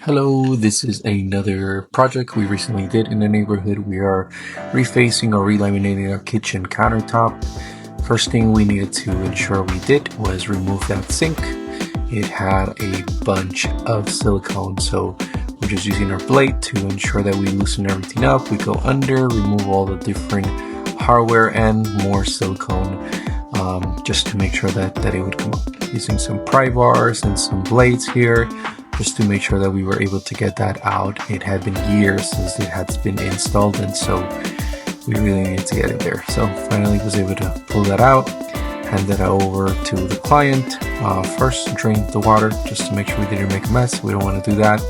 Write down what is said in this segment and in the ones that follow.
Hello, this is another project we recently did in the neighborhood. We are refacing or relaminating our kitchen countertop. First thing we needed to ensure we did was remove that sink. It had a bunch of silicone, so we're just using our blade to ensure that we loosen everything up. We go under, remove all the different hardware and more silicone, just to make sure that it would come up. Using some pry bars and some blades here, just to make sure that we were able to get that out. It had been years since it had been installed, and so we really needed to get it there. So finally was able to pull that out, hand that over to the client. First drain the water just to make sure we didn't make a mess. We don't want to do that.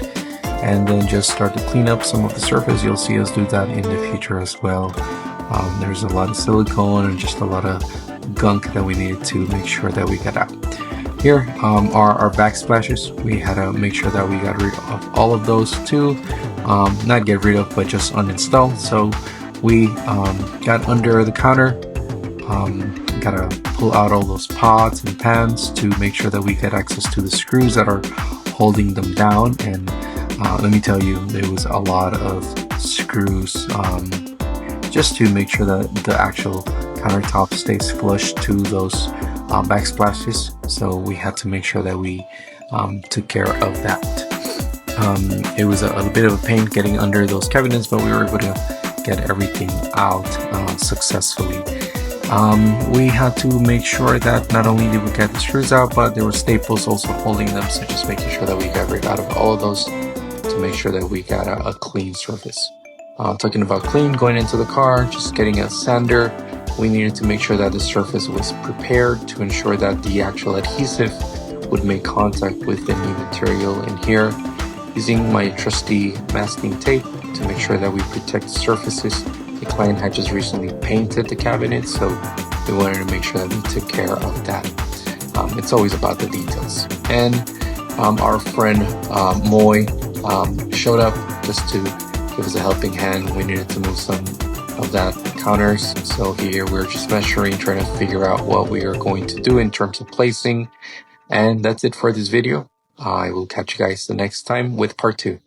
And then just start to clean up some of the surface. You'll see us do that in the future as well. There's a lot of silicone and just a lot of gunk that we needed to make sure that we got out. Here are our backsplashes. We had to make sure that we got rid of all of those too. Not get rid of, but just uninstall. So we got under the counter, gotta pull out all those pots and pans to make sure that we get access to the screws that are holding them down. And let me tell you, there was a lot of screws just to make sure that the actual countertop stays flush to those backsplashes. So we had to make sure that we took care of that. It was a bit of a pain getting under those cabinets, but we were able to get everything out successfully. We had to make sure that not only did we get the screws out, but there were staples also holding them, so just making sure that we got rid out of all of those to make sure that we got a clean surface. Talking about clean, going into the car, just getting a sander. We needed to make sure that the surface was prepared to ensure that the actual adhesive would make contact with the new material in here. Using my trusty masking tape to make sure that we protect the surfaces. The client had just recently painted the cabinet, so we wanted to make sure that we took care of that. It's always about the details. And our friend Moy showed up just to give us a helping hand. We needed to move some of that counters, so here we're just measuring, trying to figure out what we are going to do in terms of placing. And that's it for this video. I will catch you guys the next time with part 2.